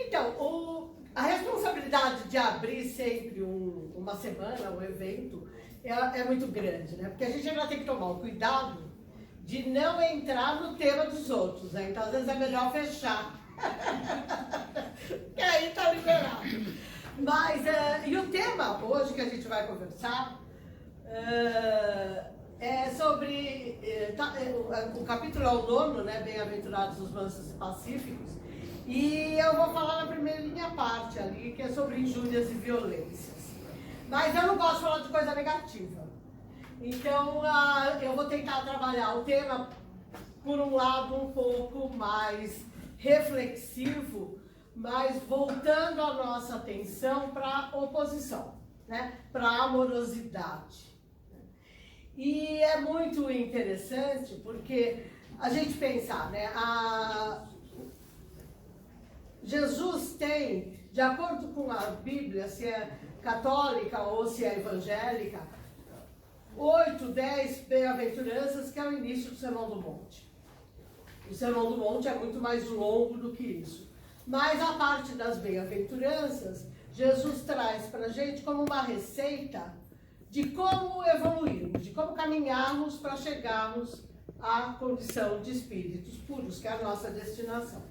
Então, a responsabilidade de abrir sempre uma semana, um evento, é muito grande, né? Porque a gente ainda tem que tomar o cuidado de não entrar no tema dos outros, né? Então, às vezes é melhor fechar. Que aí tá liberado. Mas, e o tema hoje que a gente vai conversar é sobre, o capítulo é o 9, né? Bem-aventurados os mansos e pacíficos. E eu vou falar na primeira parte ali, que é sobre injúrias e violências. Mas eu não gosto de falar de coisa negativa. Então, eu vou tentar trabalhar o tema por um lado um pouco mais reflexivo, mas voltando a nossa atenção para a oposição, né? Para a amorosidade. E é muito interessante porque a gente pensar, né? Jesus tem, de acordo com a Bíblia, se é católica ou se é evangélica, 8, 10 bem-aventuranças, que é o início do Sermão do Monte. O Sermão do Monte é muito mais longo do que isso. Mas a parte das bem-aventuranças, Jesus traz para a gente como uma receita de como evoluirmos, de como caminharmos para chegarmos à condição de espíritos puros, que é a nossa destinação.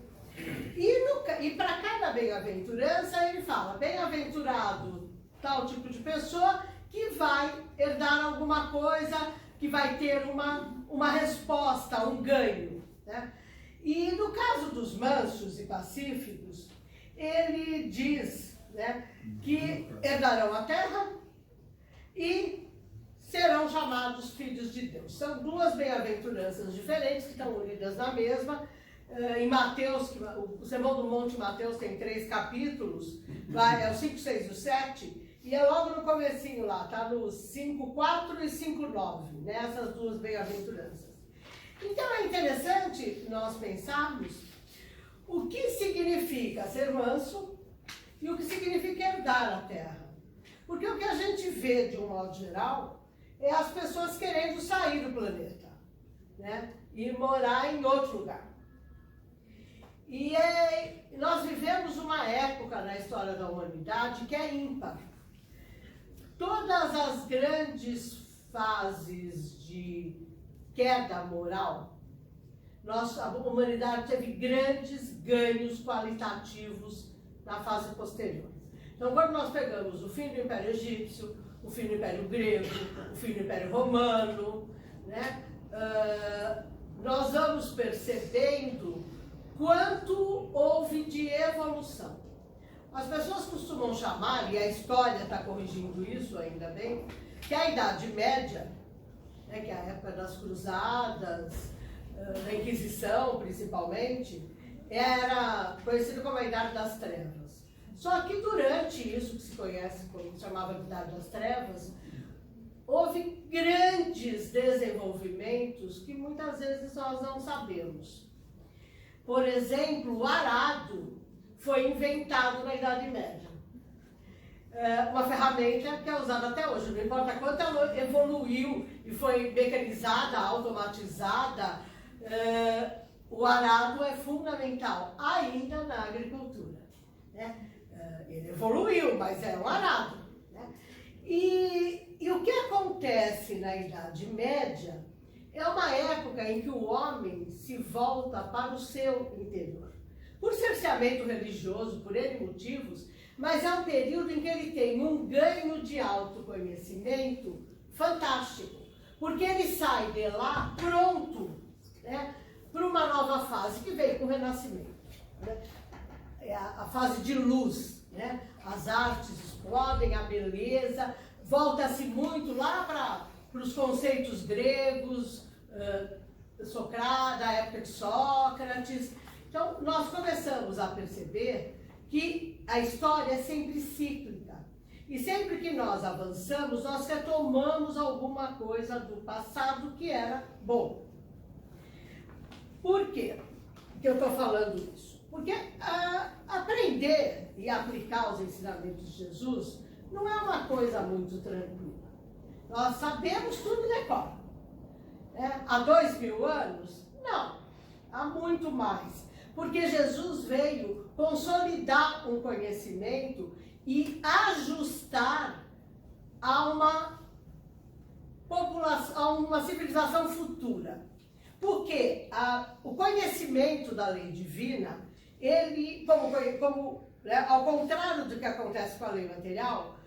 E para cada bem-aventurança, ele fala, bem-aventurado tal tipo de pessoa que vai herdar alguma coisa, que vai ter uma resposta, um ganho, né? E no caso dos mansos e pacíficos, ele diz, né, que herdarão a terra e serão chamados filhos de Deus. São duas bem-aventuranças diferentes que estão unidas na mesma. Em Mateus, o Sermão do Monte Mateus tem 3 capítulos, é o 5, 6 e o 7, e é logo no comecinho lá, tá no 5:4 e 5:9, né, essas duas bem-aventuranças. Então é interessante nós pensarmos o que significa ser manso e o que significa herdar a terra. Porque o que a gente vê, de um modo geral, é as pessoas querendo sair do planeta, né, e morar em outro lugar. E nós vivemos uma época na história da humanidade que é ímpar. Todas as grandes fases de queda moral, a humanidade teve grandes ganhos qualitativos na fase posterior. Então, quando nós pegamos o fim do Império Egípcio, o fim do Império Grego, o fim do Império Romano, né, nós vamos percebendo quanto houve de evolução. As pessoas costumam chamar, e a história está corrigindo isso ainda bem, que a Idade Média, né, que é a época das cruzadas, da Inquisição principalmente, era conhecida como a Idade das Trevas. Só que durante isso que se conhece, como se chamava de Idade das Trevas, houve grandes desenvolvimentos que muitas vezes nós não sabemos. Por exemplo, o arado foi inventado na Idade Média. Uma ferramenta que é usada até hoje, não importa quanto ela evoluiu e foi mecanizada, automatizada, o arado é fundamental ainda na agricultura, né? Ele evoluiu, mas é um arado, né? E o que acontece na Idade Média é uma época em que o homem se volta para o seu interior. Por cerceamento religioso, por N motivos, mas é um período em que ele tem um ganho de autoconhecimento fantástico. Porque ele sai de lá pronto, né, para uma nova fase que veio com o Renascimento. Né? É a fase de luz, né? As artes explodem, a beleza, volta-se muito lá para os conceitos gregos, da época de Sócrates. Então, nós começamos a perceber que a história é sempre cíclica. E sempre que nós avançamos, nós retomamos alguma coisa do passado que era bom. Por quê que eu estou falando isso? Porque aprender e aplicar os ensinamentos de Jesus não é uma coisa muito tranquila. Nós sabemos tudo de cor. Há 2000 anos? Não, há muito mais. Porque Jesus veio consolidar um conhecimento e ajustar a uma população, a uma civilização futura. Porque o conhecimento da lei divina, ele, né, ao contrário do que acontece com a lei material,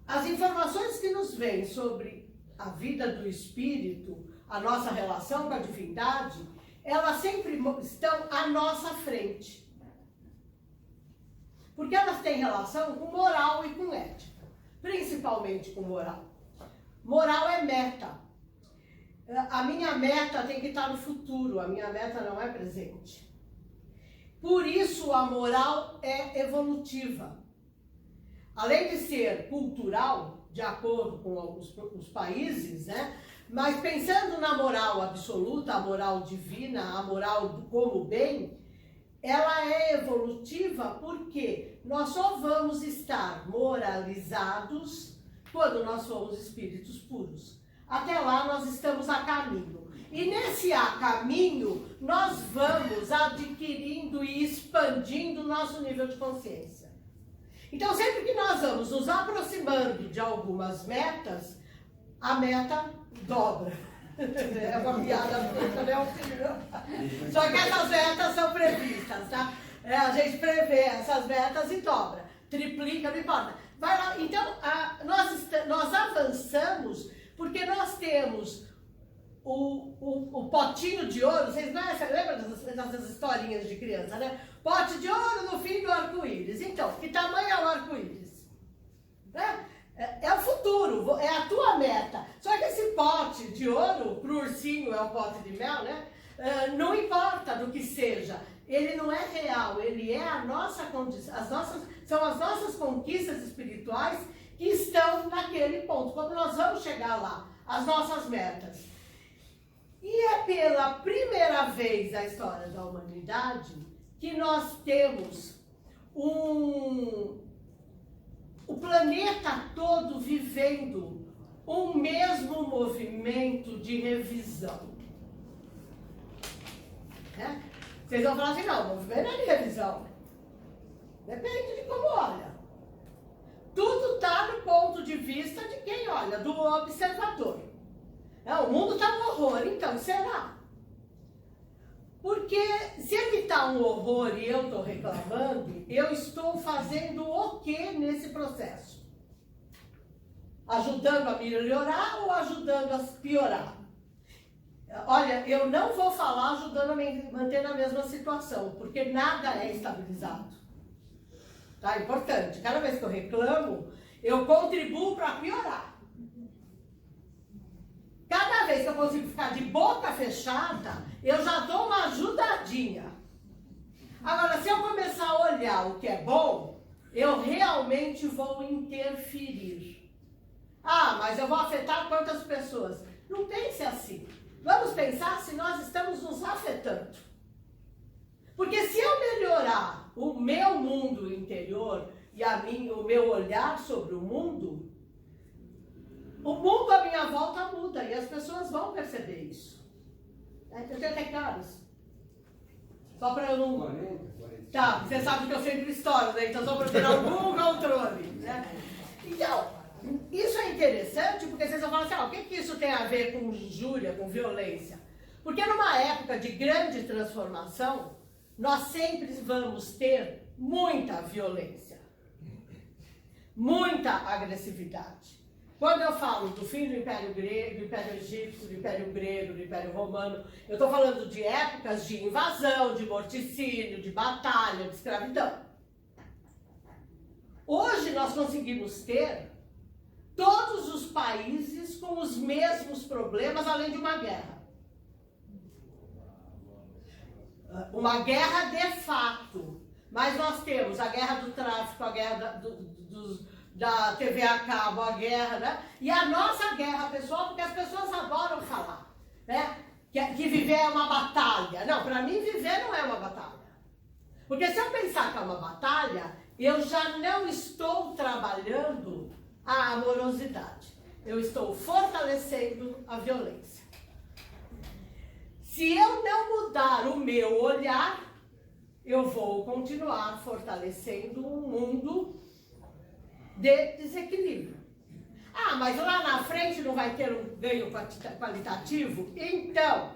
as informações que nos vêm sobre a vida do espírito, a nossa relação com a divindade, elas sempre estão à nossa frente. Porque elas têm relação com moral e com ética, principalmente com moral. Moral é meta. A minha meta tem que estar no futuro, a minha meta não é presente. Por isso a moral é evolutiva. Além de ser cultural, de acordo com os países, né? Mas pensando na moral absoluta, a moral divina, a moral como bem, ela é evolutiva porque nós só vamos estar moralizados quando nós somos espíritos puros. Até lá nós estamos a caminho. E nesse a caminho, nós vamos adquirindo e expandindo o nosso nível de consciência. Então, sempre que nós vamos nos aproximando de algumas metas, a meta dobra. É uma piada feita, né? Só que essas metas são previstas, tá? A gente prevê essas metas e dobra. Triplica, não importa. Vai lá. Então, nós avançamos porque nós temos o potinho de ouro. Vocês lembram dessas historinhas de criança, né? Pote de ouro no fim do arco-íris. Então, que tamanho é o arco-íris? Né? É o futuro, é a tua meta. Só que esse pote de ouro, pro ursinho é um pote de mel, né? Não importa do que seja, ele não é real, ele é a nossa condição, são as nossas conquistas espirituais que estão naquele ponto. Quando nós vamos chegar lá, as nossas metas. E é pela primeira vez na história da humanidade que nós temos o planeta todo vivendo um mesmo movimento de revisão. Né? Vocês vão falar assim, não, o movimento não é de revisão. Depende de como olha. Tudo está no ponto de vista de quem olha, do observador. O mundo está um horror, então será? Porque se ele está um horror e eu estou reclamando, eu estou fazendo o que nesse processo? Ajudando a melhorar ou ajudando a piorar? Olha, eu não vou falar ajudando a manter na mesma situação, porque nada é estabilizado. Tá? Importante. Cada vez que eu reclamo, eu contribuo para piorar. Cada vez que eu consigo ficar de boca fechada, eu já dou uma ajudadinha. Agora, se eu começar a olhar o que é bom, eu realmente vou interferir. Ah, mas eu vou afetar quantas pessoas? Não pense assim. Vamos pensar se nós estamos nos afetando. Porque se eu melhorar o meu mundo interior e o meu olhar sobre o mundo à minha volta muda e as pessoas vão perceber isso. Eu tenho até caras. Só para eu não... 40. Tá, você sabe que eu sempre estouro, né? Então só para ter algum controle. Né? Então, isso é interessante porque vocês vão falar assim, o que isso tem a ver com injúria, com violência? Porque numa época de grande transformação, nós sempre vamos ter muita violência, muita agressividade. Quando eu falo do fim do Império Grego, do Império Egípcio, do Império Grego, do Império Romano, eu estou falando de épocas de invasão, de morticínio, de batalha, de escravidão. Hoje nós conseguimos ter todos os países com os mesmos problemas, além de uma guerra. Uma guerra de fato. Mas nós temos a guerra do tráfico, a guerra da TV a cabo, a guerra, né? E a nossa guerra pessoal, porque as pessoas adoram falar, né? Que viver é uma batalha. Não, para mim viver não é uma batalha. Porque se eu pensar que é uma batalha, eu já não estou trabalhando a amorosidade. Eu estou fortalecendo a violência. Se eu não mudar o meu olhar, eu vou continuar fortalecendo um mundo de desequilíbrio. Ah, mas lá na frente não vai ter um ganho qualitativo? Então,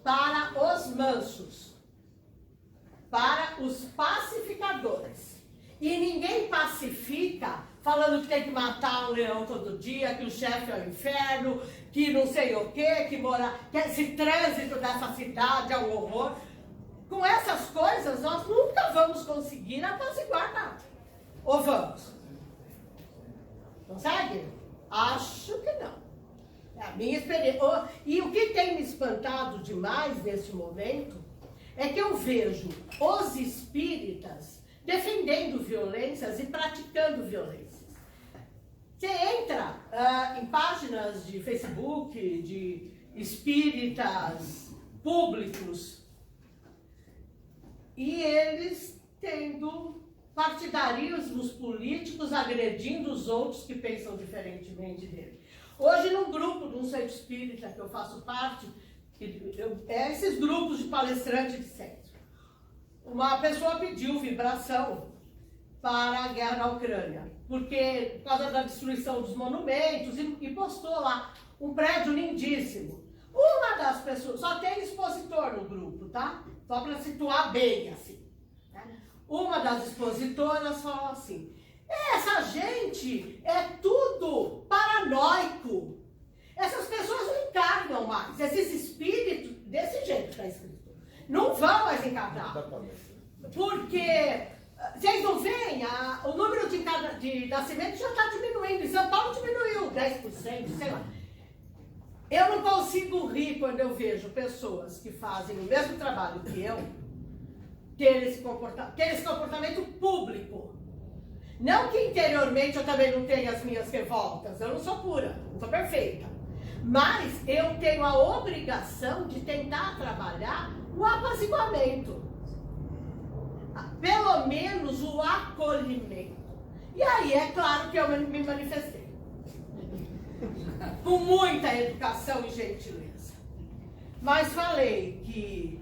para os mansos, para os pacificadores. E ninguém pacifica falando que tem que matar um leão todo dia, que o chefe é o inferno, que não sei o quê, que esse trânsito dessa cidade é um horror. Com essas coisas, nós nunca vamos conseguir apaziguar nada. Ou vamos? Consegue? Acho que não. É a minha experiência. E o que tem me espantado demais nesse momento é que eu vejo os espíritas defendendo violências e praticando violências. Você entra em páginas de Facebook, de espíritas públicos, e eles tendo partidarismos políticos agredindo os outros que pensam diferentemente dele. Hoje, num grupo de um centro espírita que eu faço parte, esses grupos de palestrantes de centro, uma pessoa pediu vibração para a guerra na Ucrânia, porque por causa da destruição dos monumentos, e postou lá um prédio lindíssimo. Uma das pessoas, só tem expositor no grupo, tá? Só para situar bem, assim. Né? Uma das expositoras falou assim: essa gente é tudo paranoico. Essas pessoas não encarnam mais. Esses espíritos, desse jeito está escrito, não vão mais encarnar. Porque vocês não veem, o número de nascimentos já está diminuindo. Em São Paulo diminuiu 10%, sei lá. Eu não consigo rir quando eu vejo pessoas que fazem o mesmo trabalho que eu ter esse comportamento público. Não que interiormente eu também não tenha as minhas revoltas, eu não sou pura, não sou perfeita. Mas eu tenho a obrigação de tentar trabalhar o apaziguamento. Pelo menos o acolhimento. E aí é claro que eu me manifestei. Com muita educação e gentileza. Mas falei que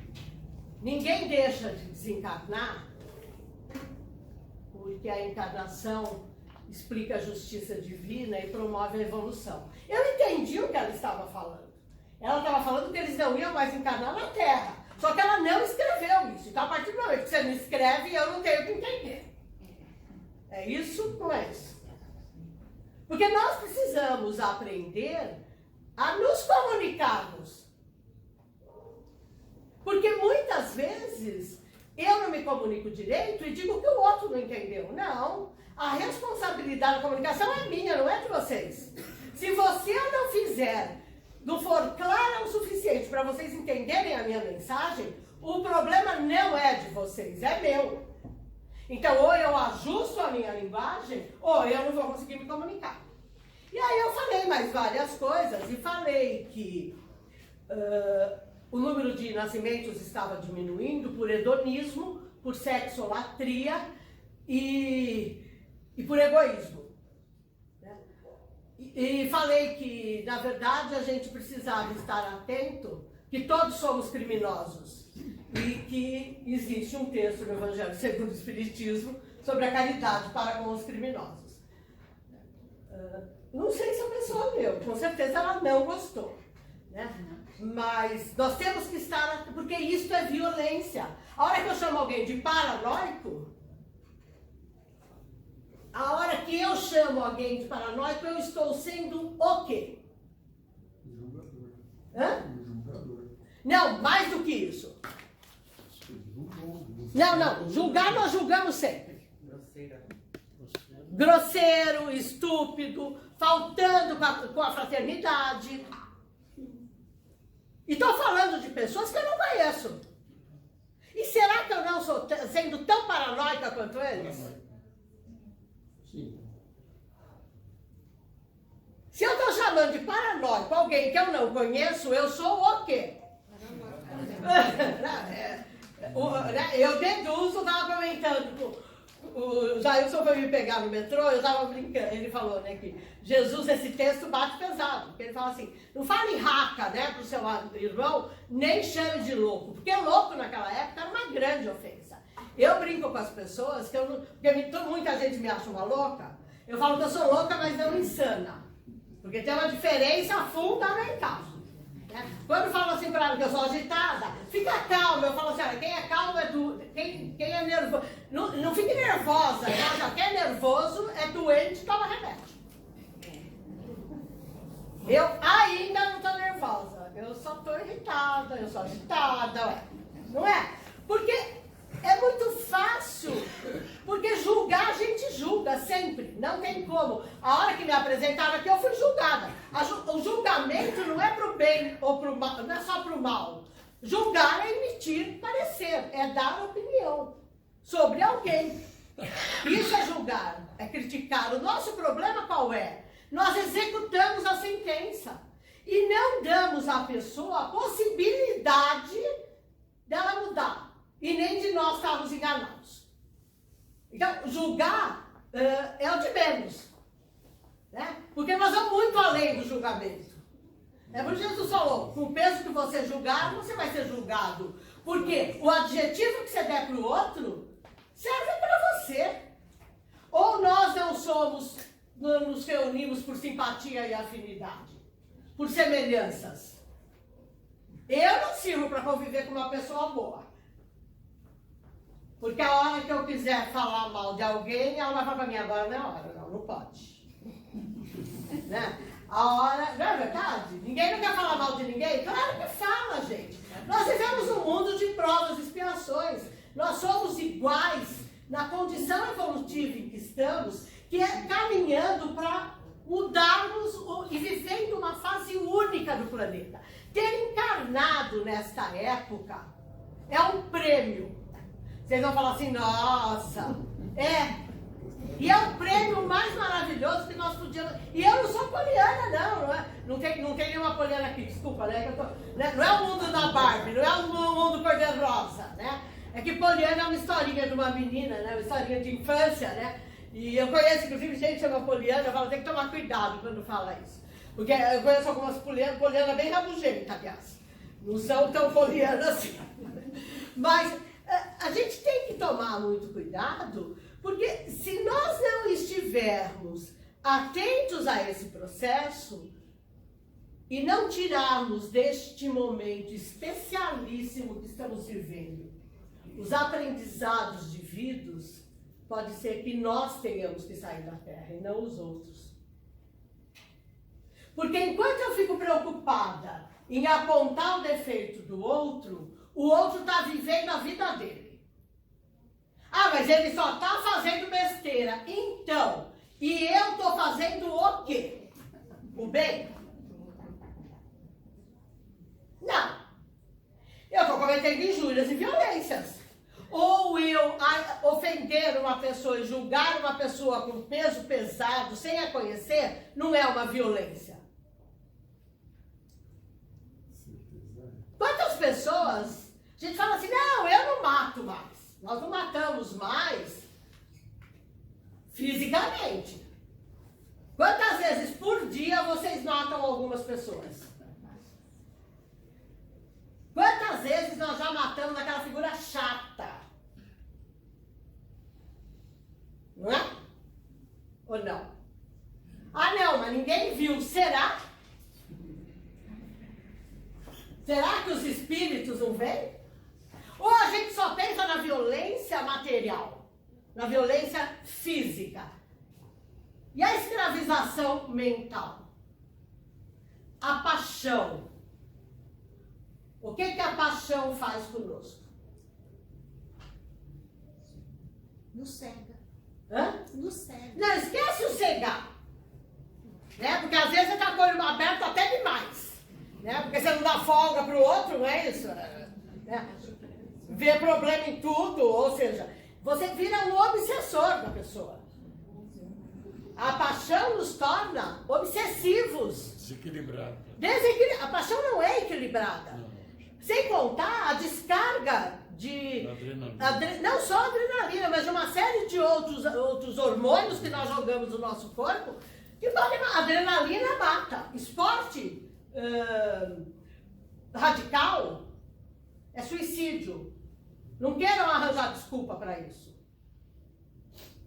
ninguém deixa de desencarnar porque a encarnação explica a justiça divina e promove a evolução. Eu entendi o que ela estava falando. Ela estava falando que eles não iam mais encarnar na Terra. Só que ela não escreveu isso. Então, a partir do momento que você não escreve, eu não tenho que entender. É isso? Não é isso? Porque nós precisamos aprender a nos comunicarmos. Porque muitas vezes eu não me comunico direito e digo que o outro não entendeu. Não. A responsabilidade da comunicação é minha, não é de vocês. Se você não fizer, não for clara o suficiente para vocês entenderem a minha mensagem, o problema não é de vocês, é meu. Então, ou eu ajusto a minha linguagem, ou eu não vou conseguir me comunicar. E aí eu falei mais várias coisas, e falei que o número de nascimentos estava diminuindo por hedonismo, por sexolatria e por egoísmo. E falei que, na verdade, a gente precisava estar atento, que todos somos criminosos. E que existe um texto no Evangelho segundo o Espiritismo sobre a caridade para com os criminosos. Não sei se a pessoa leu, com certeza ela não gostou. Né? Mas nós temos que estar, porque isso é violência. A hora que eu chamo alguém de paranoico, a hora que eu chamo alguém de paranoico, eu estou sendo o quê? Julgador. Hã? Julgador. Não, mais do que isso. Não, julgar nós julgamos sempre. Grosseiro, estúpido, faltando com a fraternidade. E estou falando de pessoas que eu não conheço. E será que eu não estou sendo tão paranoica quanto eles? Sim. Se eu estou chamando de paranoico alguém que eu não conheço, eu sou o quê? Eu deduzo, estava comentando o Jailson foi me pegar no metrô, eu estava brincando, ele falou, né, que Jesus, esse texto bate pesado, porque ele fala assim, não fale raca, né, pro seu irmão, nem chame de louco, porque louco naquela época era uma grande ofensa. Eu brinco com as pessoas, que eu não, porque muita gente me acha uma louca, eu falo que eu sou louca, mas não insana, porque tem uma diferença fundamental. Quando falo assim pra mim que eu sou agitada, fica calma. Eu falo assim, olha, quem é calmo é quem é nervoso. Não fique nervosa, tá? Quem é nervoso é doente, toma remédio. Eu ainda não estou nervosa. Eu só estou irritada, eu sou agitada, ué. Não é? Porque é muito fácil. Porque julgar, a gente julga sempre. Não tem como. A hora que me apresentaram aqui, eu fui julgada. O julgamento não é pro bem ou pro mal, não é só pro mal. Julgar é emitir parecer, é dar opinião sobre alguém. Isso é julgar, é criticar. O nosso problema qual é? Nós executamos a sentença e não damos à pessoa a possibilidade dela mudar e nem de nós estarmos enganados. Então, julgar é o de menos, né? Porque nós vamos muito além do julgamento. É por isso que Jesus falou, com o peso que você julgar, você vai ser julgado. Porque o adjetivo que você der para o outro serve para você. Ou nós não somos, não nos reunimos por simpatia e afinidade, por semelhanças. Eu não sirvo para conviver com uma pessoa boa. Porque a hora que eu quiser falar mal de alguém, ela vai falar para mim, agora não é hora, não pode. Né? A hora, não é verdade? Ninguém não quer falar mal de ninguém? Claro que fala, gente. Nós vivemos um mundo de provas e expiações. Nós somos iguais na condição evolutiva em que estamos, que é caminhando para mudarmos e vivendo uma fase única do planeta. Ter encarnado nesta época é um prêmio. Vocês vão falar assim, nossa, E é o prêmio mais maravilhoso que nós podíamos... E eu não sou poliana, não é? Não tem nenhuma poliana aqui, desculpa, né? Não é o mundo da Barbie, não é o mundo cor-de-rosa, né? É que poliana é uma historinha de uma menina, né? Uma historinha de infância, né? E eu conheço, inclusive, gente que chama poliana, eu falo, tem que tomar cuidado quando fala isso. Porque eu conheço algumas polianas bem rabugentas, aliás. Não são tão polianas assim. Mas a gente tem que tomar muito cuidado, porque se nós não estivermos atentos a esse processo e não tirarmos deste momento especialíssimo que estamos vivendo os aprendizados devidos, pode ser que nós tenhamos que sair da Terra e não os outros. Porque enquanto eu fico preocupada em apontar o defeito do outro, o outro está vivendo a vida dele. Ah, mas ele só está fazendo besteira. Então, e eu estou fazendo o quê? O bem? Não. Eu estou cometendo injúrias e violências. Ou eu ofender uma pessoa e julgar uma pessoa com peso pesado, sem a conhecer, não é uma violência. Quantas pessoas, a gente fala assim, não, eu não mato mais. Nós não matamos mais fisicamente. Quantas vezes por dia vocês matam algumas pessoas? Quantas vezes nós já matamos aquela figura chata? Não é? Ou não? Ah, não, mas ninguém viu. Será? Será que os espíritos não veem? Ou a gente só pensa na violência material, na violência física. E a escravização mental? A paixão. O que a paixão faz conosco? Nos cega. Hã? Nos cega. Não, esquece o cegar. Né? Porque às vezes você está com o olho aberto até demais. Né? Porque você não dá folga para o outro, não é isso? Né? Vê problema em tudo, ou seja, você vira um obsessor da pessoa. A paixão nos torna obsessivos. Desequilibrado. A paixão não é equilibrada. Sem contar a descarga de... Adrenalina. Não só adrenalina, mas de uma série de outros hormônios que nós jogamos no nosso corpo, que podem... Adrenalina mata. Esporte radical é suicídio. Não queiram arranjar desculpa para isso.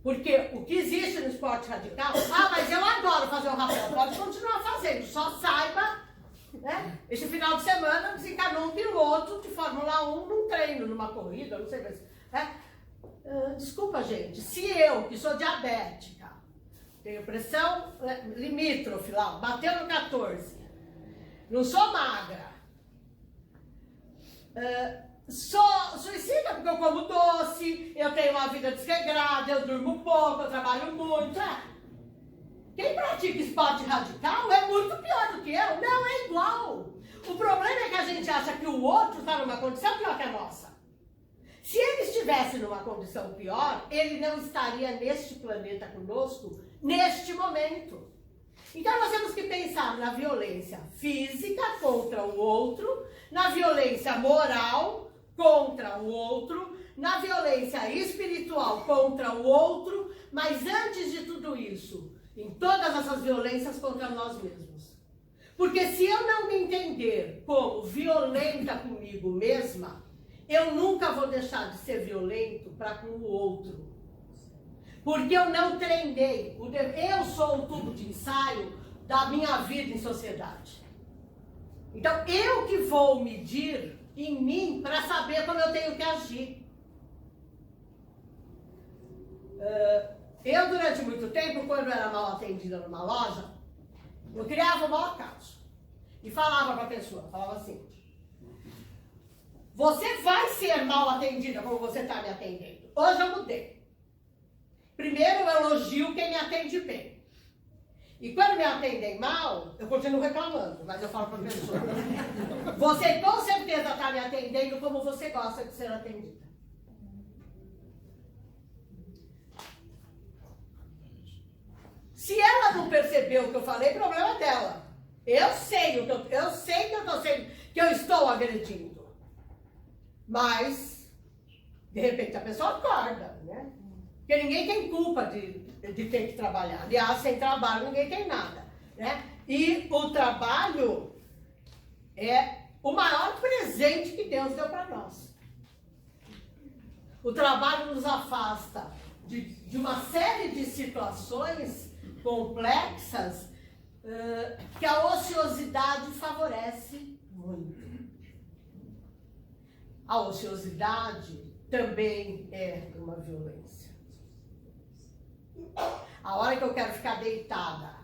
Porque o que existe no esporte radical... mas eu adoro fazer o rapel. Pode continuar fazendo. Só saiba, né? Esse final de semana desencanou um piloto de Fórmula 1 num treino, numa corrida, não sei mais. Desculpa, gente. Se eu, que sou diabética, tenho pressão limítrofe lá, bateu no 14, não sou magra, sou suicida porque eu como doce, eu tenho uma vida desregrada, eu durmo pouco, eu trabalho muito. Quem pratica esporte radical é muito pior do que eu. Não, é igual. O problema é que a gente acha que o outro está numa condição pior que a nossa. Se ele estivesse numa condição pior, ele não estaria neste planeta conosco, neste momento. Então nós temos que pensar na violência física contra o outro, na violência moral contra o outro, na violência espiritual contra o outro, mas antes de tudo isso, em todas essas violências contra nós mesmos. Porque se eu não me entender como violenta comigo mesma, eu nunca vou deixar de ser violento para com o outro. Porque eu não treinei. Eu sou o tubo de ensaio da minha vida em sociedade. Então, eu que vou medir em mim para saber como eu tenho que agir. Eu, durante muito tempo, quando eu era mal atendida numa loja, eu criava o maior caso. E falava para a pessoa, falava assim: você vai ser mal atendida como você está me atendendo. Hoje eu mudei. Primeiro eu elogio quem me atende bem. E quando me atendem mal, eu continuo reclamando, mas eu falo para a pessoa: você com certeza está me atendendo como você gosta de ser atendida. Se ela não percebeu o que eu falei, problema dela. Eu sei que eu estou agredindo. Mas, de repente, a pessoa acorda, né? Porque ninguém tem culpa de ter que trabalhar. Aliás, sem trabalho ninguém tem nada, né? E o trabalho é o maior presente que Deus deu para nós. O trabalho nos afasta de uma série de situações complexas que a ociosidade favorece muito. A ociosidade também é uma violência. A hora que eu quero ficar deitada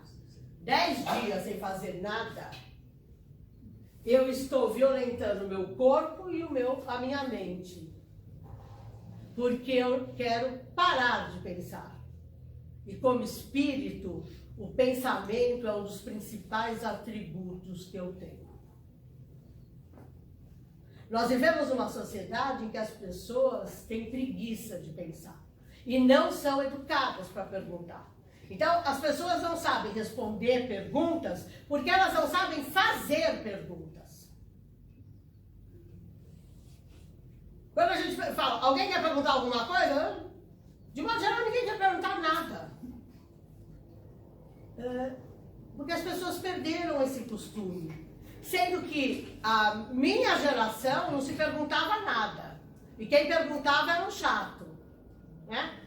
10 dias sem fazer nada, eu estou violentando o meu corpo e a minha mente. Porque eu quero parar de pensar. E como espírito, o pensamento é um dos principais atributos que eu tenho. Nós vivemos numa sociedade em que as pessoas têm preguiça de pensar. E não são educadas para perguntar. Então, as pessoas não sabem responder perguntas porque elas não sabem fazer perguntas. Quando a gente fala, alguém quer perguntar alguma coisa? De modo geral, ninguém quer perguntar nada. Porque as pessoas perderam esse costume. Sendo que a minha geração não se perguntava nada. E quem perguntava era um chato. Né?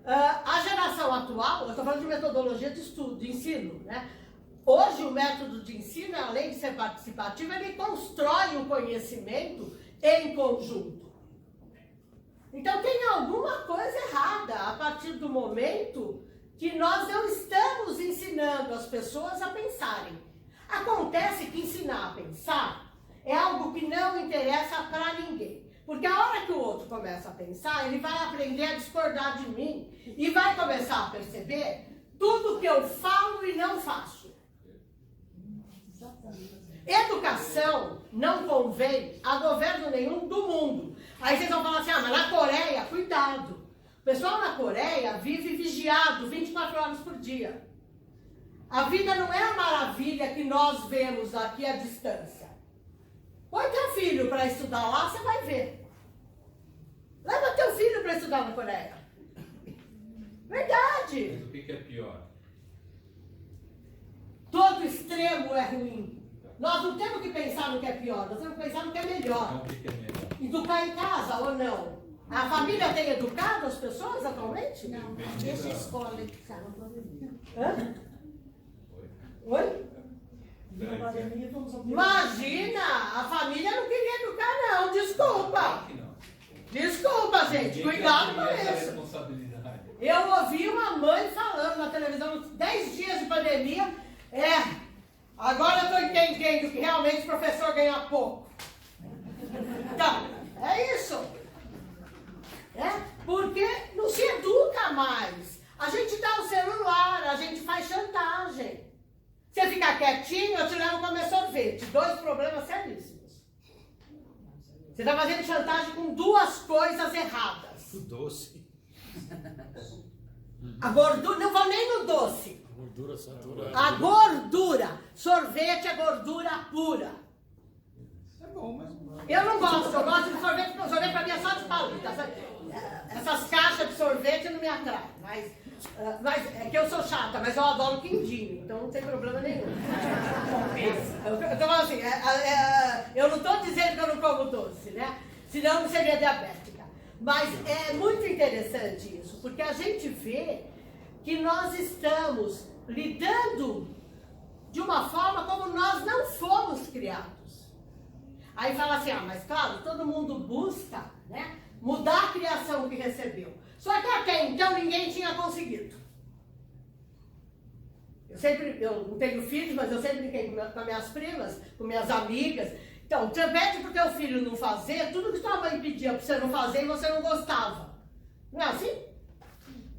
A geração atual, eu estou falando de metodologia de estudo, de ensino, né? Hoje o método de ensino, além de ser participativo, ele constrói o conhecimento em conjunto. Então tem alguma coisa errada a partir do momento que nós não estamos ensinando as pessoas a pensarem. Acontece que ensinar a pensar é algo que não interessa para ninguém. Porque a hora que o outro começa a pensar, ele vai aprender a discordar de mim e vai começar a perceber tudo que eu falo e não faço. Educação não convém a governo nenhum do mundo. Aí vocês vão falar assim, mas na Coreia, cuidado. O pessoal na Coreia vive vigiado 24 horas por dia. A vida não é a maravilha que nós vemos aqui à distância. Põe teu filho para estudar lá, você vai ver. Leva teu filho para estudar na Coreia. Verdade. Mas o que é pior? Todo extremo é ruim. Nós não temos que pensar no que é pior, nós temos que pensar no que é melhor. Então o que é melhor? Educar em casa ou não? A família tem educado as pessoas atualmente? Não, deixa a escola educar. Hã? Oi? Oi? Na pandemia, vamos ao Imagina! A família não queria educar, não. Desculpa. Claro que não. Desculpa, gente. Ninguém Cuidado quer com assumir essa isso. responsabilidade. Eu ouvi uma mãe falando na televisão, 10 dias de pandemia, agora eu estou entendendo que realmente o professor ganha pouco. Então, é isso. Porque não se educa mais. A gente dá o celular, a gente faz chantagem. Você ficar quietinho, eu te levo comer sorvete. 2 problemas seríssimos. Você está fazendo chantagem com 2 coisas erradas. O doce. A gordura, não vou nem no doce. Gordura saturada. A gordura. Sorvete é gordura pura. É bom, mas... Eu não gosto, eu gosto de sorvete, porque o sorvete pra mim é só de palito. Essas caixas de sorvete não me atraem. Mas é que eu sou chata, mas eu adoro quindinho, então não tem problema nenhum. Eu tô falando assim, eu não estou dizendo que eu não como doce, né? Senão eu não seria diabética. Mas é muito interessante isso, porque a gente vê que nós estamos lidando de uma forma como nós não fomos criados. Aí fala assim, mas claro, todo mundo busca, né, mudar a criação que recebeu. Só que até então ninguém tinha conseguido. Eu não tenho filhos, mas eu sempre brinquei com minhas primas, com minhas amigas. Então, você pede pro teu filho não fazer tudo que sua mãe pedia para você não fazer e você não gostava. Não é assim?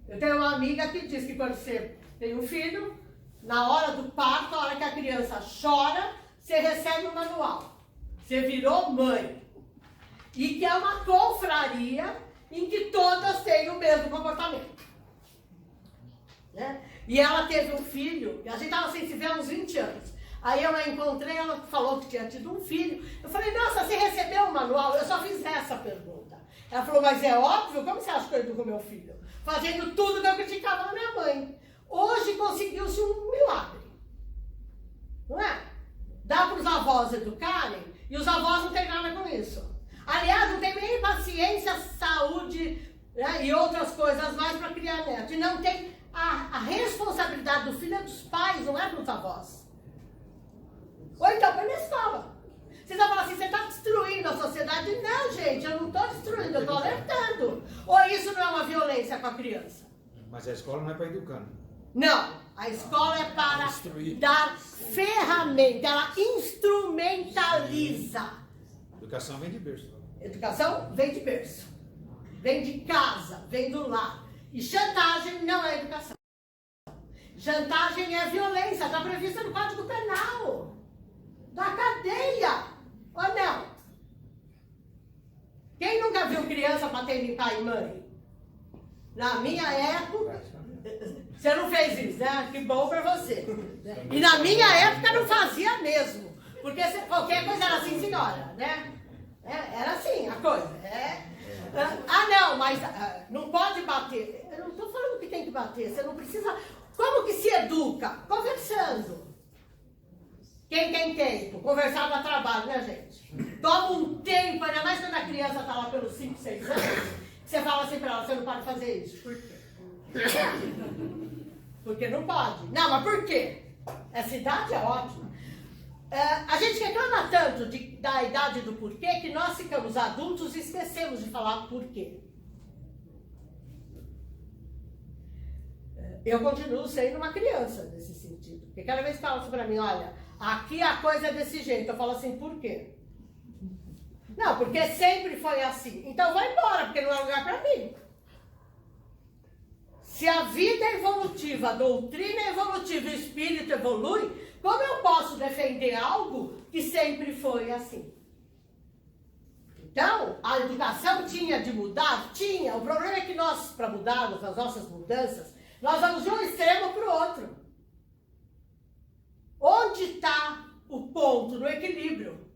Eu tenho uma amiga que diz que quando você tem um filho, na hora do parto, a hora que a criança chora, você recebe um manual. Você virou mãe. E que é uma confraria em que todas têm o mesmo comportamento. Né? E ela teve um filho, e a gente estava sem se ver há uns 20 anos. Aí eu a encontrei, ela falou que tinha tido um filho. Eu falei, nossa, você recebeu o manual? Eu só fiz essa pergunta. Ela falou, mas é óbvio, como você acha que eu educo meu filho? Fazendo tudo que eu criticava na minha mãe. Hoje conseguiu-se um milagre. Não é? Dá para os avós educarem, e os avós não têm nada com isso. Aliás, não tem nem paciência, saúde, né, e outras coisas mais para criar neto. E não tem a responsabilidade do filho é dos pais, não é dos avós. Ou então para a escola. Vocês vão falar assim, você está destruindo a sociedade. Não, gente, eu não estou destruindo, eu estou alertando. Ou isso não é uma violência com a criança? Mas a escola não é para educar. Não, a escola é para dar ferramenta, ela instrumentaliza. Educação vem de berço. Educação vem de berço, vem de casa, vem do lar. E chantagem não é educação. Chantagem é violência, está prevista no Código Penal, da cadeia, ou não? Quem nunca viu criança batendo em pai e mãe? Na minha época, você não fez isso, né? Que bom pra você. E na minha época não fazia mesmo, porque qualquer coisa era assim, senhora, né? Era assim a coisa. Não, mas não pode bater. Eu não estou falando que tem que bater, você não precisa. Como que se educa? Conversando. Quem tem tempo? Conversar dá trabalho, né, gente? Toma um tempo, ainda mais quando a criança está lá pelos 5, 6 anos, você fala assim para ela, você não pode fazer isso. Por quê? Porque não pode. Não, mas por quê? Essa idade é ótima. A gente reclama tanto da idade do porquê que nós ficamos adultos e esquecemos de falar porquê. Eu continuo sendo uma criança nesse sentido. Porque cada vez que falam assim pra mim, olha, aqui a coisa é desse jeito, eu falo assim, por quê? Não, porque sempre foi assim. Então vai embora, porque não é lugar pra mim. Se a vida é evolutiva, a doutrina é evolutiva e o espírito evolui, como eu posso defender algo que sempre foi assim? Então, a educação tinha de mudar? Tinha. O problema é que nós, para mudarmos as nossas mudanças, nós vamos de um extremo para o outro. Onde está o ponto no equilíbrio?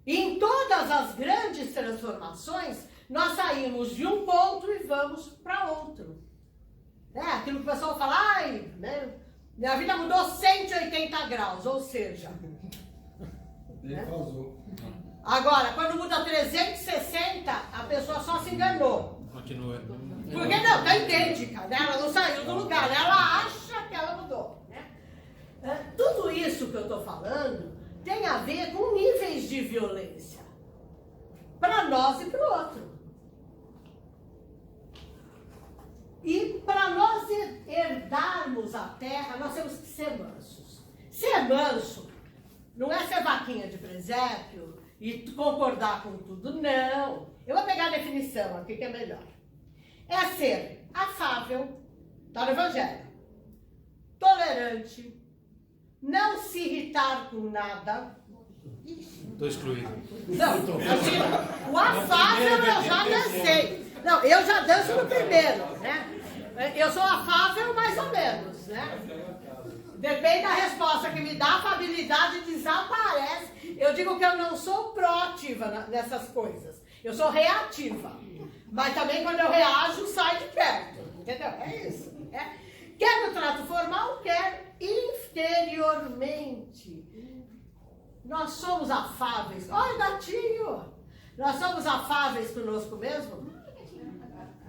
E em todas as grandes transformações, nós saímos de um ponto e vamos para outro. Aquilo que o pessoal fala, ai, né? Minha vida mudou 180 graus, ou seja... Ele causou. Agora, quando muda 360, a pessoa só se enganou. Continua. Porque não, está idêntica, né? Ela não saiu do lugar, ela acha que ela mudou. Né? Tudo isso que eu estou falando tem a ver com níveis de violência. Para nós e para o outro. E para nós herdarmos a terra, nós temos que ser mansos. Ser manso não é ser vaquinha de presépio e concordar com tudo, não. Eu vou pegar a definição aqui que é melhor. É ser afável, está no Evangelho, tolerante, não se irritar com nada. Estou excluído. Não, imagina, o afável eu já dancei. Não, eu já danço no primeiro, né? Eu sou afável mais ou menos, né? Depende da resposta que me dá, a afabilidade desaparece. Eu digo que eu não sou proativa nessas coisas. Eu sou reativa. Mas também quando eu reajo, sai de perto. Entendeu? É isso. Né? Quer no trato formal, quer interiormente. Nós somos afáveis. Olha, gatinho! Nós somos afáveis conosco mesmo?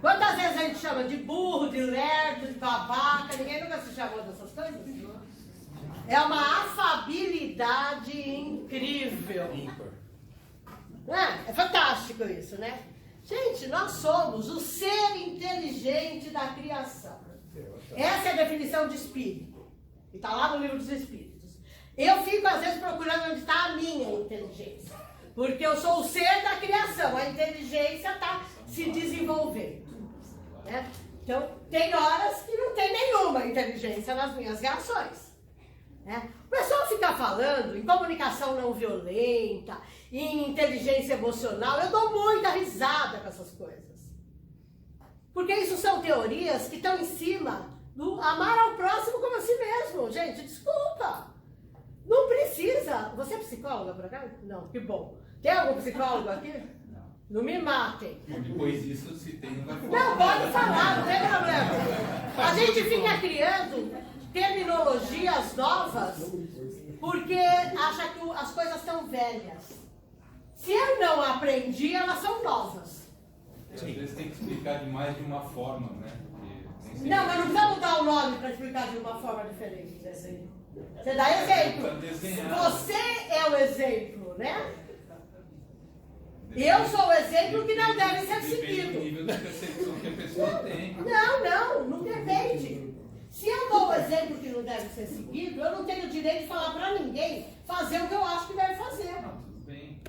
Quantas vezes a gente chama de burro, de lerdo, de babaca? Ninguém nunca se chamou dessas coisas? É uma afabilidade incrível. É fantástico isso, né? Gente, nós somos o ser inteligente da criação. Essa é a definição de espírito. E está lá no livro dos Espíritos. Eu fico, às vezes, procurando onde está a minha inteligência. Porque eu sou o ser da criação. A inteligência está se desenvolvendo. Né? Então, tem horas que não tem nenhuma inteligência nas minhas reações. Né? O pessoal fica falando em comunicação não violenta, em inteligência emocional. Eu dou muita risada com essas coisas. Porque isso são teorias que estão em cima do amar ao próximo como a si mesmo. Gente, desculpa. Não precisa. Você é psicóloga por acaso? Não, que bom. Tem algum psicólogo aqui? Não me matem. Depois disso, se tem, não vai falar. Não, pode falar, não tem problema. A gente fica criando terminologias novas porque acha que as coisas são velhas. Se eu não aprendi, elas são novas. Às vezes tem que explicar de mais de uma forma, né? Não, mas não precisa mudar o nome para explicar de uma forma diferente. Você dá exemplo. Você é o exemplo, né? Eu sou o exemplo que não deve ser seguido. Depende do nível de percepção que a pessoa tem. Não depende. Se eu dou o exemplo que não deve ser seguido, eu não tenho direito de falar para ninguém fazer o que eu acho que deve fazer. Não, tudo bem.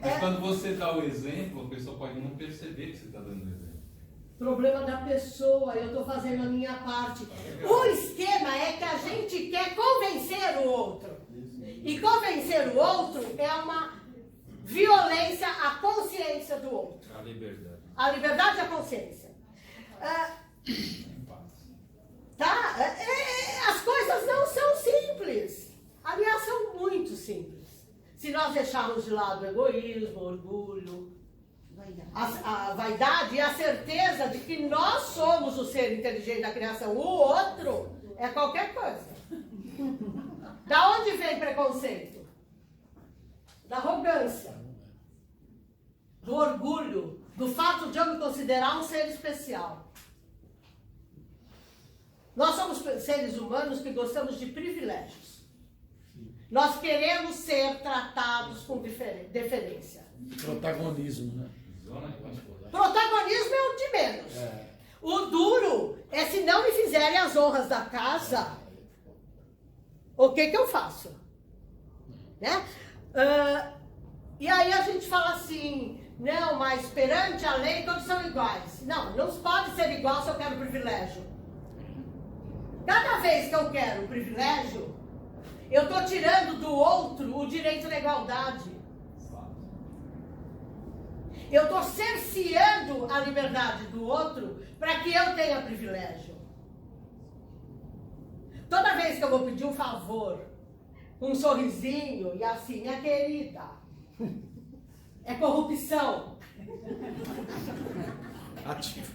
Mas quando você dá o exemplo, a pessoa pode não perceber que você está dando o exemplo. Problema da pessoa, eu estou fazendo a minha parte. O esquema é que a gente quer convencer o outro. E convencer o outro é uma violência à consciência do outro. A liberdade. A liberdade e a consciência. Tá? As coisas não são simples. Aliás, são muito simples. Se nós deixarmos de lado o egoísmo, o orgulho, a vaidade e a certeza de que nós somos o ser inteligente da criação, o outro é qualquer coisa. Da onde vem preconceito? Da arrogância, do orgulho, do fato de eu me considerar um ser especial. Nós somos seres humanos que gostamos de privilégios. Nós queremos ser tratados com deferência. Protagonismo, né? Protagonismo é o de menos. O duro é se não me fizerem as honras da casa, o que eu faço? Né? E aí a gente fala assim, não, mas perante a lei todos são iguais. Não pode ser igual se eu quero privilégio. Cada vez que eu quero um privilégio, eu estou tirando do outro o direito da igualdade. Eu estou cerceando a liberdade do outro para que eu tenha privilégio. Toda vez que eu vou pedir um favor, um sorrisinho e assim, minha querida, é corrupção. Ativo.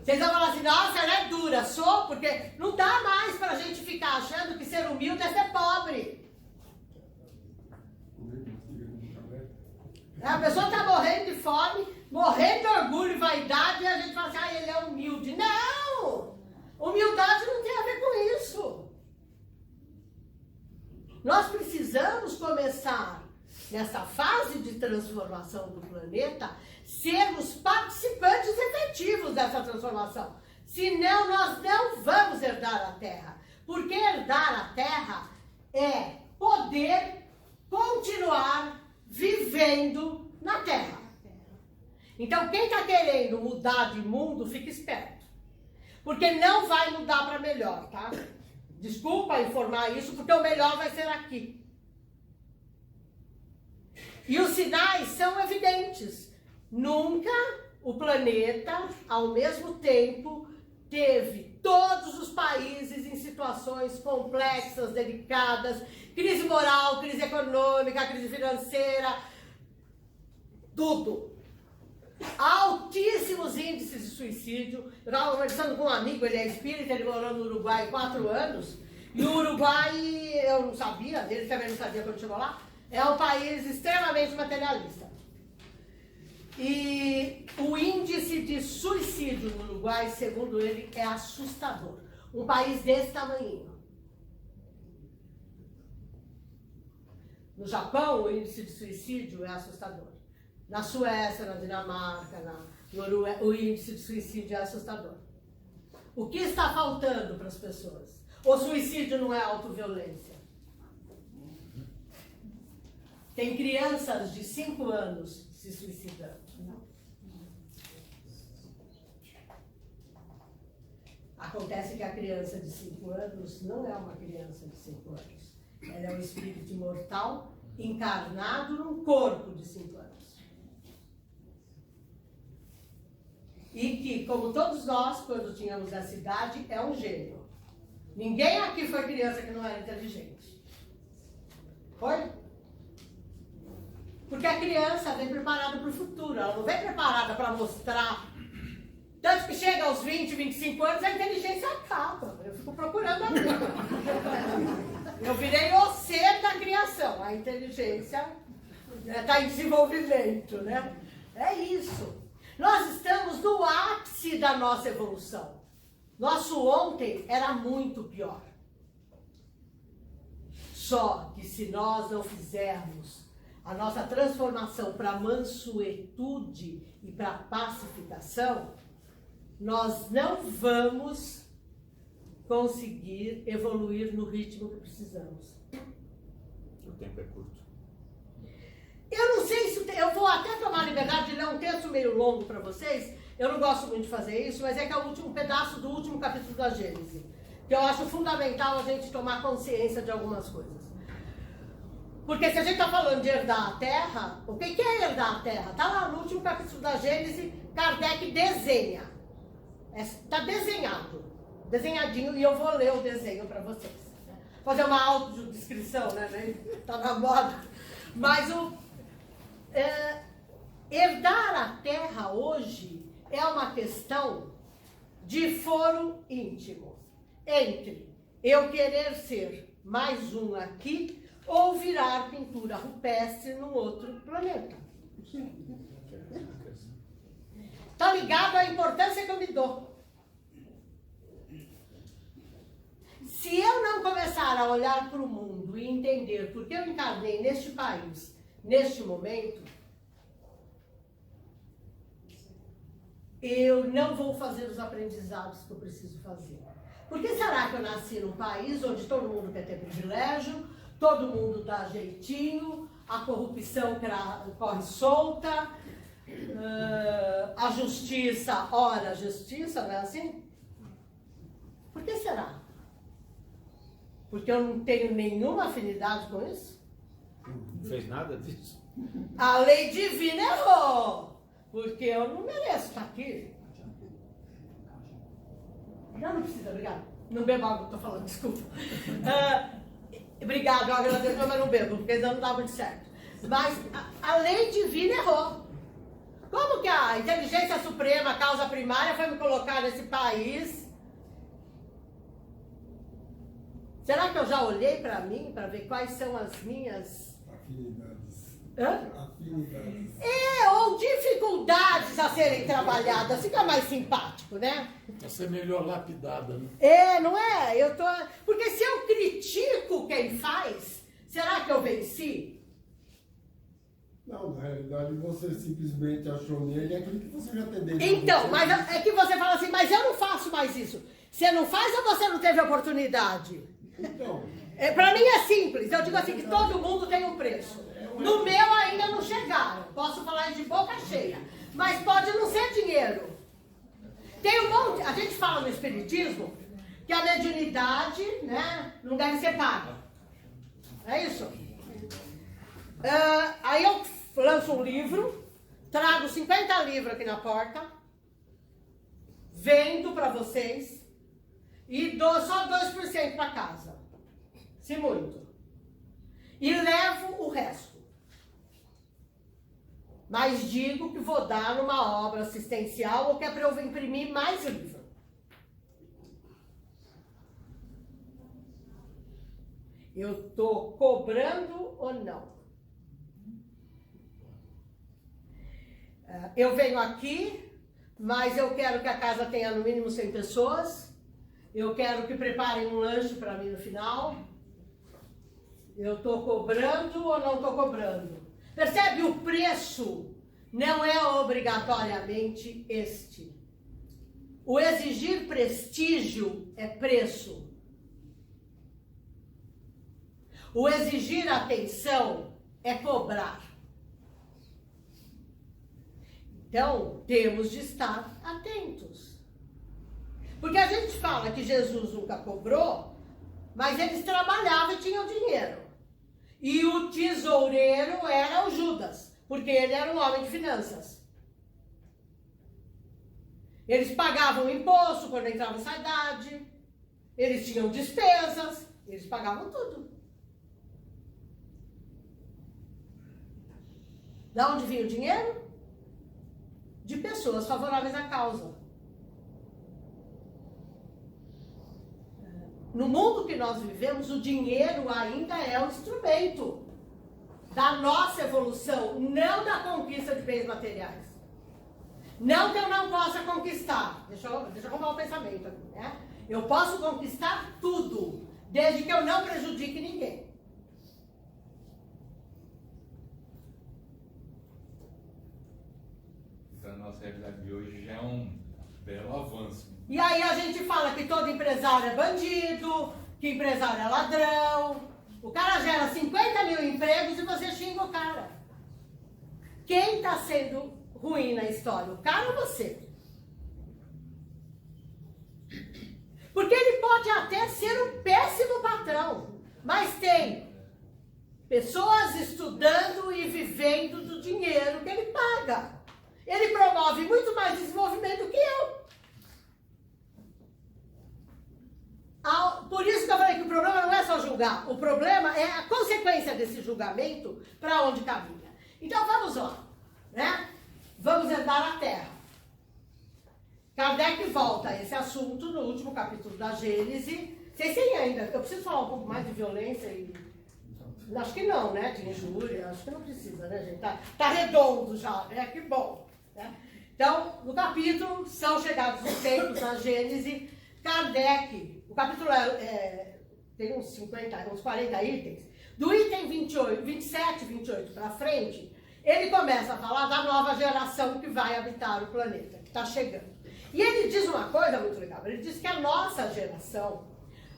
Vocês vão falar assim, nossa, ela é dura. Sou, porque não dá mais pra gente ficar achando que ser humilde é ser pobre. A pessoa tá morrendo de fome, morrendo de orgulho e vaidade, e a gente fala assim, ah, ele é humilde. Não! Humildade não tem a ver com isso. Nós precisamos começar, nessa fase de transformação do planeta, sermos participantes efetivos dessa transformação. Senão, nós não vamos herdar a Terra. Porque herdar a Terra é poder continuar vivendo na Terra. Então, quem está querendo mudar de mundo, fica esperto. Porque não vai mudar para melhor, tá? Desculpa informar isso, porque o melhor vai ser aqui. E os sinais são evidentes. Nunca o planeta, ao mesmo tempo, teve todos os países em situações complexas, delicadas, crise moral, crise econômica, crise financeira, tudo. Altíssimos índices de suicídio. Eu estava conversando com um amigo, ele é espírita, ele morou no Uruguai 4 anos, e o Uruguai, eu não sabia, ele também não sabia quando chegou lá, é um país extremamente materialista. E o índice de suicídio no Uruguai, segundo ele, é assustador. Um país desse tamanhinho. No Japão, o índice de suicídio é assustador. Na Suécia, na Dinamarca, na Noruega, o índice de suicídio é assustador. O que está faltando para as pessoas? O suicídio não é autoviolência. Tem crianças de 5 anos se suicidando. Acontece que a criança de 5 anos não é uma criança de 5 anos. Ela é um espírito imortal encarnado num corpo de 5 anos. E que, como todos nós, quando tínhamos essa idade, é um gênio. Ninguém aqui foi criança que não era inteligente. Foi? Porque a criança vem preparada para o futuro, ela não vem preparada para mostrar. Tanto que chega aos 20, 25 anos, a inteligência acaba. Eu fico procurando a minha. Eu virei o ser da criação. A inteligência está em desenvolvimento, né? É isso. Nós estamos no ápice da nossa evolução. Nosso ontem era muito pior. Só que se nós não fizermos a nossa transformação para mansuetude e para pacificação, nós não vamos conseguir evoluir no ritmo que precisamos. O tempo é curto. Eu não sei se... Eu vou até tomar a liberdade de ler um texto meio longo para vocês. Eu não gosto muito de fazer isso, mas é que é um pedaço do último capítulo da Gênesis. Que eu acho fundamental a gente tomar consciência de algumas coisas. Porque se a gente está falando de herdar a Terra, o que é herdar a Terra? Está lá no último capítulo da Gênesis, Kardec desenha. Está desenhado. Desenhadinho, e eu vou ler o desenho para vocês. Fazer uma autodescrição, né? Está na moda. Mas herdar a Terra hoje é uma questão de foro íntimo. Entre eu querer ser mais um aqui ou virar pintura rupestre num outro planeta. Está ligado à importância que eu me dou. Se eu não começar a olhar para o mundo e entender por que eu encarnei neste país, neste momento, eu não vou fazer os aprendizados que eu preciso fazer. Por que será que eu nasci num país onde todo mundo quer ter privilégio, todo mundo dá jeitinho, a corrupção corre solta, a justiça, ora a justiça, não é assim? Por que será? Porque eu não tenho nenhuma afinidade com isso? Não fez nada disso? A lei divina errou, porque eu não mereço estar aqui. Não precisa, obrigado. Não bebo água, estou falando, desculpa. Obrigado, eu agradeço, mas não bebo, porque ainda não dá muito certo. Mas a lei divina errou. Como que a inteligência suprema, a causa primária, foi me colocar nesse país? Será que eu já olhei para mim, para ver quais são as minhas... Afinidades. Hã? Afinidades. Ou dificuldades a serem trabalhadas. Fica mais simpático, né? Pra ser melhor lapidada, né? Não é? Porque se eu critico quem faz, será que eu venci? Não, na realidade você simplesmente achou nele aquilo que você já tem dentro. Então, de você. mas é que você fala assim, mas eu não faço mais isso. Você não faz ou você não teve oportunidade? Então, Para mim é simples. Eu digo assim que todo mundo tem um preço. No meu ainda não chegaram. Posso falar de boca cheia. Mas pode não ser dinheiro. Tem um monte. A gente fala no espiritismo que a mediunidade, né, não deve ser paga. É isso? Aí eu lanço um livro, trago 50 livros aqui na porta, vendo para vocês e dou só 2% para casa, se muito. E levo o resto. Mas digo que vou dar numa obra assistencial ou que é para eu imprimir mais livro. Eu estou cobrando ou não? Eu venho aqui, mas eu quero que a casa tenha no mínimo 100 pessoas. Eu quero que preparem um lanche para mim no final. Eu estou cobrando ou não estou cobrando? Percebe? O preço não é obrigatoriamente este. O exigir prestígio é preço. O exigir atenção é cobrar. Então, temos de estar atentos. Porque a gente fala que Jesus nunca cobrou, mas eles trabalhavam e tinham dinheiro. E o tesoureiro era o Judas, porque ele era um homem de finanças. Eles pagavam imposto quando entravam em cidade, eles tinham despesas, eles pagavam tudo. Da onde vinha o dinheiro? De pessoas favoráveis à causa. No mundo que nós vivemos, o dinheiro ainda é um instrumento da nossa evolução, não da conquista de bens materiais. Não que eu não possa conquistar. Deixa eu arrumar o pensamento aqui, né? Eu posso conquistar tudo, desde que eu não prejudique ninguém. Então, a nossa realidade de hoje já é um belo avanço. E aí a gente fala que todo empresário é bandido, que empresário é ladrão. O cara gera 50 mil empregos e você xinga o cara. Quem está sendo ruim na história? O cara ou você? Porque ele pode até ser um péssimo patrão, mas tem pessoas estudando e vivendo do dinheiro que ele paga. Ele promove muito mais desenvolvimento que eu. Por isso que eu falei que o problema não é só julgar. O problema é a consequência desse julgamento para onde caminha. Então vamos lá, né? Vamos herdar a Terra. Kardec volta a esse assunto no último capítulo da Gênese. Vocês têm ainda, eu preciso falar um pouco mais de violência e... Acho que não, né? De injúria, acho que não precisa, né, gente? Tá redondo já, né? Que bom. Né? Então, no capítulo, são chegados os tempos na Gênese, Kardec, o capítulo tem uns 50, uns 40 itens, do item 27, 28 para frente, ele começa a falar da nova geração que vai habitar o planeta, que está chegando. E ele diz uma coisa muito legal, ele diz que a nossa geração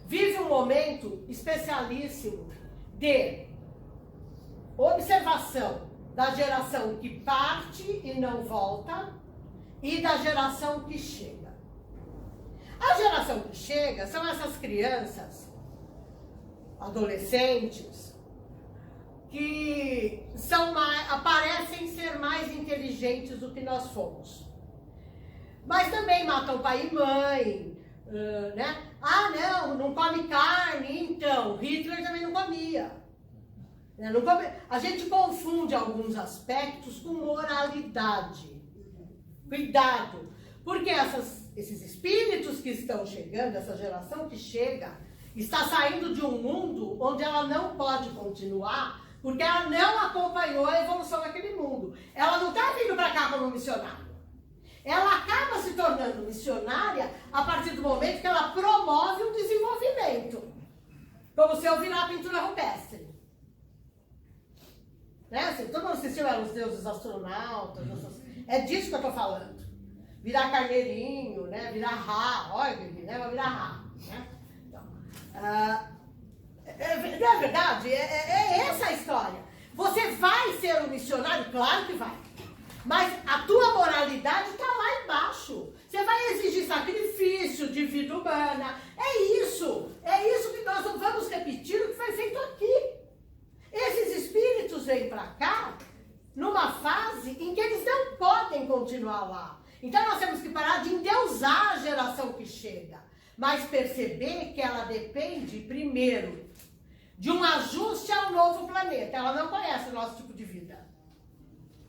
vive um momento especialíssimo de observação da geração que parte e não volta e da geração que chega. A geração que chega são essas crianças, adolescentes, que aparecem ser mais inteligentes do que nós fomos. Mas também matam pai e mãe, né? Ah, não come carne, então, Hitler também não comia. A gente confunde alguns aspectos com moralidade. Cuidado, porque esses espíritos que estão chegando, essa geração que chega, está saindo de um mundo onde ela não pode continuar, porque ela não acompanhou a evolução daquele mundo. Ela não está vindo para cá como missionária. Ela acaba se tornando missionária a partir do momento que ela promove um desenvolvimento. Como se eu virar pintura rupestre. Né? Todo mundo assistiu Os Deuses Astronautas. É disso que eu estou falando. Virar carneirinho, né? Virar rá. Olha, né? Vai virar rá. Né? Então, não é verdade? É essa a história. Você vai ser um missionário? Claro que vai. Mas a tua moralidade está lá embaixo. Você vai exigir sacrifício de vida humana. É isso que nós não vamos repetir o que foi feito aqui. Esses espíritos vêm para cá numa fase em que eles não podem continuar lá. Então nós temos que parar de endeusar a geração que chega, mas perceber que ela depende, primeiro, de um ajuste ao novo planeta. Ela não conhece o nosso tipo de vida.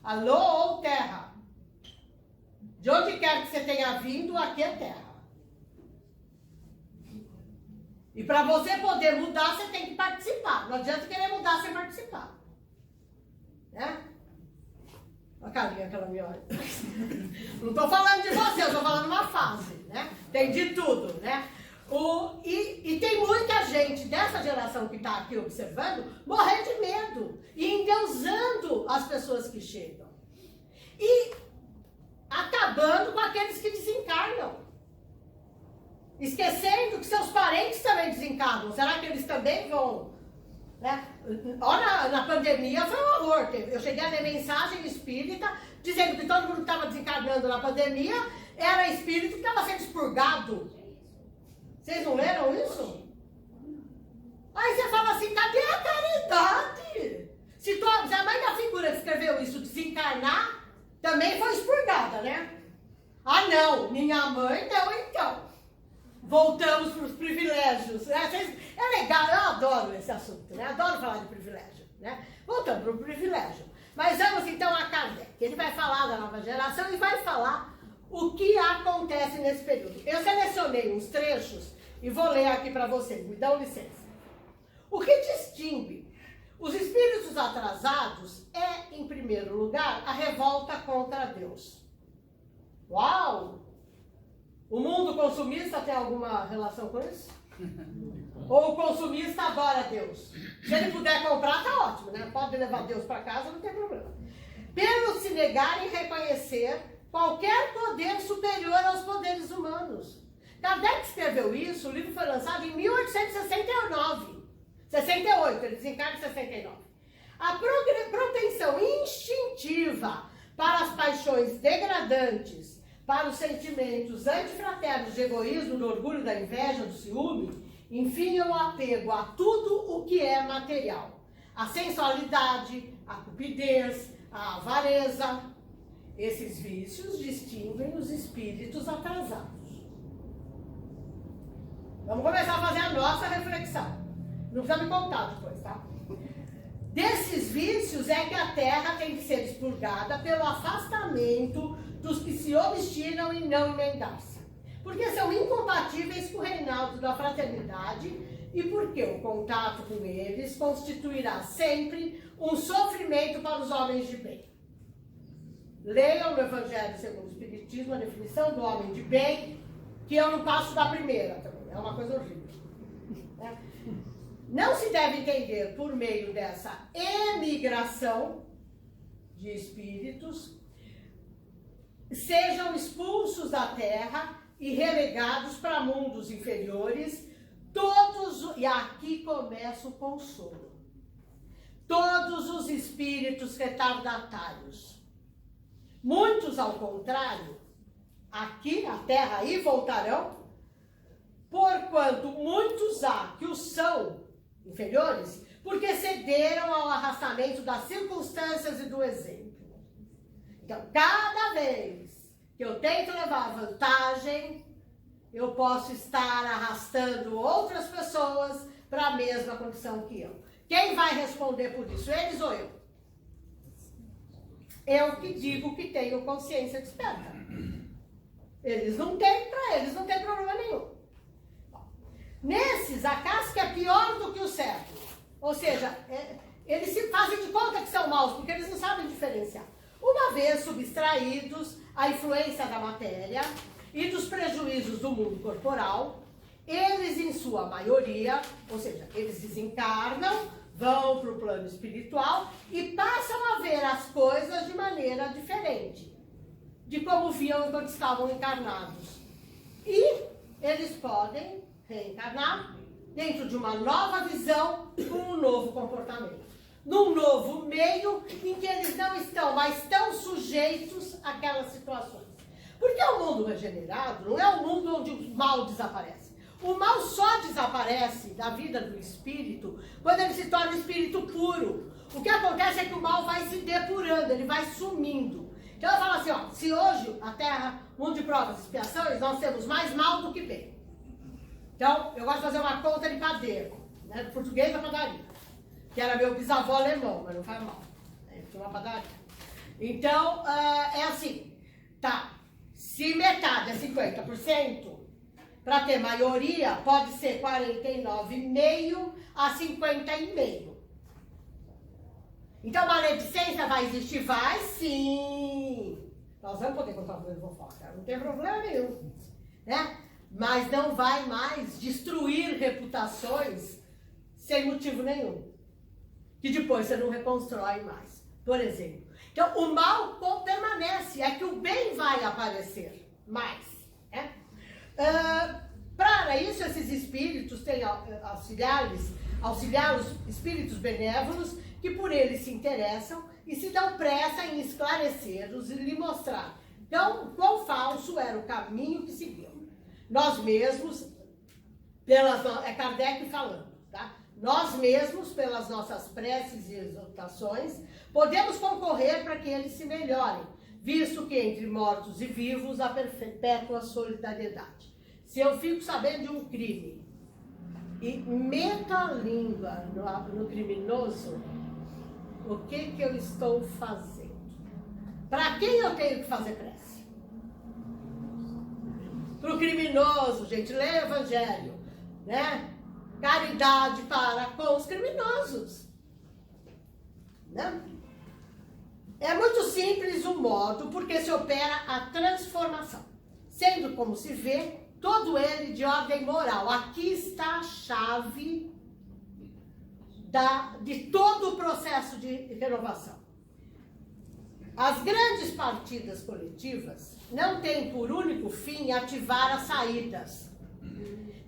Alô, ou terra? De onde quer que você tenha vindo, aqui é terra. E para você poder mudar, você tem que participar. Não adianta querer mudar sem participar. Né? A carinha que ela me olha. Não estou falando de você, eu estou falando de uma fase. Né? Tem de tudo. Né? E tem muita gente dessa geração que está aqui observando morrendo de medo e endeusando as pessoas que chegam e acabando com aqueles que desencarnam, esquecendo que seus parentes também desencarnam. Será que eles também vão? Né? Olha, na pandemia foi um horror. Eu cheguei a ver mensagem espírita dizendo que todo mundo que estava desencarnando na pandemia era espírito que estava sendo expurgado. Vocês não leram isso? Aí você fala assim, cadê a caridade? Se a mãe da figura que escreveu isso, desencarnar, também foi expurgada, né? Ah, não, minha mãe não, então. Voltamos para os privilégios. Né? É legal, eu adoro esse assunto, né? Adoro falar de privilégio, né? Voltamos para o privilégio. Mas vamos então a Kardec. Ele vai falar da nova geração e vai falar o que acontece nesse período. Eu selecionei uns trechos e vou ler aqui para vocês, me dão licença. O que distingue os espíritos atrasados é, em primeiro lugar, a revolta contra Deus. Uau! O mundo consumista tem alguma relação com isso? Ou o consumista adora Deus? Se ele puder comprar, tá ótimo, né? Pode levar Deus para casa, não tem problema. Pelo se negarem a reconhecer qualquer poder superior aos poderes humanos. Kardec escreveu isso, o livro foi lançado em 1869. 68, ele desencarna em 69. A propensão instintiva para as paixões degradantes, para os sentimentos antifraternos de egoísmo, do orgulho, da inveja, do ciúme, enfim, o apego a tudo o que é material. A sensualidade, a cupidez, a avareza. Esses vícios distinguem os espíritos atrasados. Vamos começar a fazer a nossa reflexão. Não precisa me contar depois, tá? Desses vícios é que a Terra tem que ser expurgada pelo afastamento dos que se obstinam em não emendar-se. Porque são incompatíveis com o reinado da fraternidade e porque o contato com eles constituirá sempre um sofrimento para os homens de bem. Leiam no Evangelho segundo o Espiritismo a definição do homem de bem, que eu não passo da primeira também, é uma coisa horrível. Né? Não se deve entender por meio dessa emigração de espíritos, sejam expulsos da Terra e relegados para mundos inferiores, todos, e aqui começa o consolo, todos os espíritos retardatários. Muitos, ao contrário, aqui na Terra aí voltarão, porquanto muitos há que os são inferiores, porque cederam ao arrastamento das circunstâncias e do exemplo. Então, cada vez que eu tento levar vantagem, eu posso estar arrastando outras pessoas para a mesma condição que eu. Quem vai responder por isso? Eles ou eu? Eu que digo que tenho consciência desperta. Eles não têm, para eles não tem problema nenhum. Nesses, a casca é pior do que o cérebro. Ou seja, eles se fazem de conta que são maus, porque eles não sabem diferenciar. Uma vez subtraídos à influência da matéria e dos prejuízos do mundo corporal, eles, em sua maioria, ou seja, eles desencarnam, vão para o plano espiritual e passam a ver as coisas de maneira diferente de como viam quando estavam encarnados. E eles podem reencarnar dentro de uma nova visão, com um novo comportamento, num novo meio em que eles não estão mais tão sujeitos àquelas situações. Porque o mundo regenerado não é um mundo onde o mal desaparece. O mal só desaparece da vida do espírito quando ele se torna espírito puro. O que acontece é que o mal vai se depurando, ele vai sumindo. Então eu falo assim, ó, se hoje a Terra, mundo de provas e expiações, nós temos mais mal do que bem. Então, eu gosto de fazer uma conta de padeiro, né, do português da padaria, que era meu bisavô alemão, mas não faz mal. Ele tinha uma padaria. Então, é assim, tá, se metade é 50%, para ter maioria, pode ser 49,5% a 50,5%. Então, a maledicência vai existir? Vai sim. Nós vamos poder contar o fofoca, não tem problema nenhum, né? Mas não vai mais destruir reputações sem motivo nenhum. Que depois você não reconstrói mais, por exemplo. Então, o mal permanece, é que o bem vai aparecer mais, né? Para isso, esses espíritos têm auxiliar os espíritos benévolos que por eles se interessam e se dão pressa em esclarecer-os e lhe mostrar. Então, quão falso era o caminho que seguiu. Nós mesmos, é Kardec falando, tá? Nós mesmos, pelas nossas preces e exortações, podemos concorrer para que eles se melhorem, visto que entre mortos e vivos há perpétua solidariedade. Se eu fico sabendo de um crime e meto a língua no criminoso, o que eu estou fazendo? Para quem eu tenho que fazer prece? Para o criminoso, gente, lê o Evangelho, né? Caridade para com os criminosos, né? É muito simples o modo porque se opera a transformação, sendo como se vê, todo ele de ordem moral. Aqui está a chave de todo o processo de renovação. As grandes partidas coletivas não têm por único fim ativar as saídas.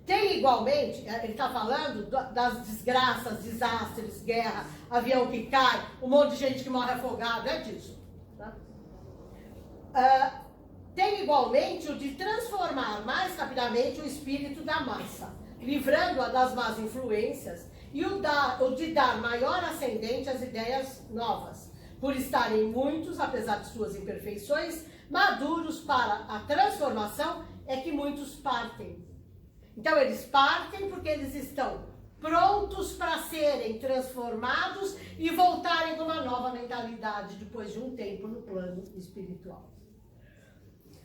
Tem igualmente, ele está falando das desgraças, desastres, guerra, avião que cai, um monte de gente que morre afogado, é disso. Tá? Tem igualmente o de transformar mais rapidamente o espírito da massa, livrando-a das más influências, e o de dar maior ascendente às ideias novas, por estarem muitos, apesar de suas imperfeições, maduros para a transformação, é que muitos partem. Então eles partem porque eles estão prontos para serem transformados e voltarem com uma nova mentalidade depois de um tempo no plano espiritual,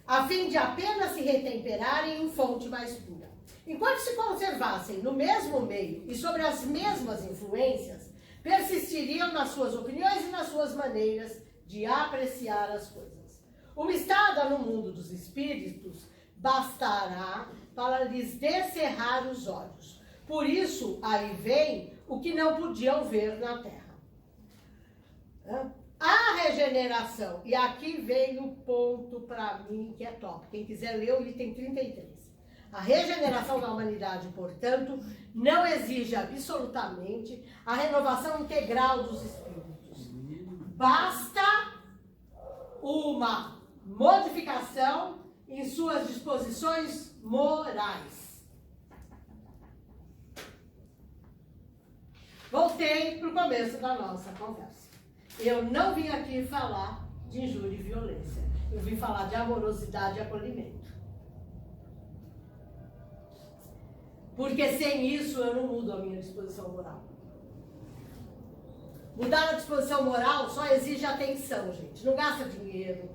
a fim de apenas se retemperarem em fonte mais pura. Enquanto se conservassem no mesmo meio e sobre as mesmas influências, persistiriam nas suas opiniões e nas suas maneiras de apreciar as coisas. Uma estada no mundo dos espíritos bastará para lhes descerrar os olhos. Por isso, aí vem o que não podiam ver na Terra. A regeneração, e aqui vem o ponto para mim que é top. Quem quiser ler o item 33. A regeneração da humanidade, portanto, não exige absolutamente a renovação integral dos espíritos. Basta uma modificação em suas disposições morais. Voltei para o começo da nossa conversa. Eu não vim aqui falar de injúria e violência. Eu vim falar de amorosidade e acolhimento. Porque sem isso eu não mudo a minha disposição moral. Mudar a disposição moral só exige atenção, gente. Não gasta dinheiro.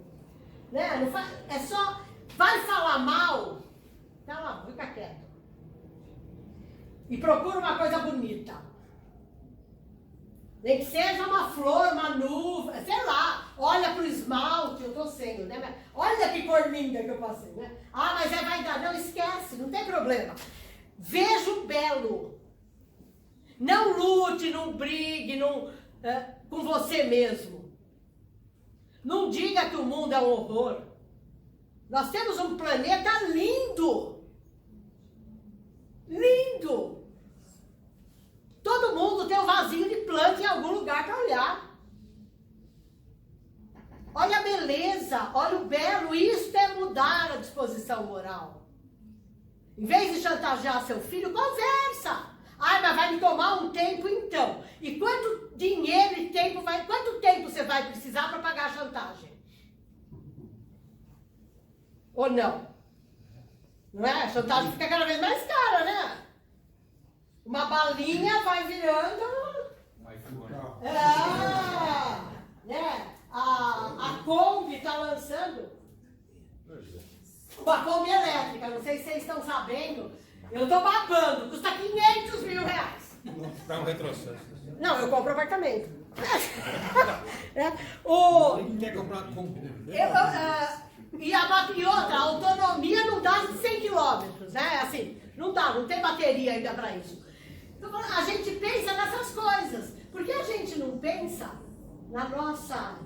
Né? Não faz, é só... Vai falar mal, tá lá, fica quieto. E procura uma coisa bonita. Nem que seja uma flor, uma nuvem, sei lá. Olha pro esmalte, eu tô sem, né? Olha que cor linda que eu passei, né? Ah, mas é vaidade. Não, esquece, não tem problema. Veja o belo. Não lute, não brigue com você mesmo. Não diga que o mundo é um horror. Nós temos um planeta lindo. Lindo. Todo mundo tem um vasinho de planta em algum lugar para olhar. Olha a beleza, olha o belo. Isso é mudar a disposição moral. Em vez de chantagear seu filho, conversa. Ai, mas vai me tomar um tempo então. E quanto dinheiro e tempo quanto tempo você vai precisar para pagar a chantagem? Ou não? Não é? A chantagem fica cada vez mais cara, né? Uma balinha vai virando... né? A Kombi está lançando uma Kombi elétrica. Não sei se vocês estão sabendo. Eu estou babando. Custa 500 mil reais. Dá um retrocesso. Não, eu compro apartamento. Quer comprar uma Kombi? E outra, a autonomia não dá de 100 km, né? Assim, não dá, não tem bateria ainda para isso. Então, a gente pensa nessas coisas. Por que a gente não pensa na nossa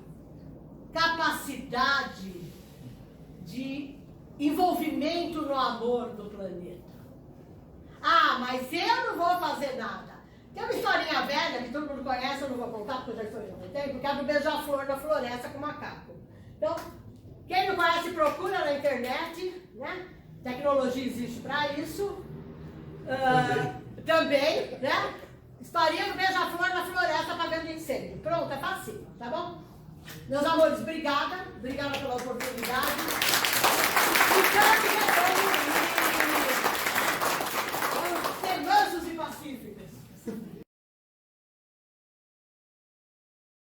capacidade de envolvimento no amor do planeta? Ah, mas eu não vou fazer nada. Tem uma historinha velha que todo mundo conhece, eu não vou contar porque eu já estou no tempo, que é do beija-flor na floresta com macaco. Então, quem não conhece, procura na internet, né? Tecnologia existe para isso. Também, né? Historinha do beija-flor na floresta apagando incêndio. Pronto, é fácil, tá bom? Meus amores, obrigada. Obrigada pela oportunidade. E tanto que é bom.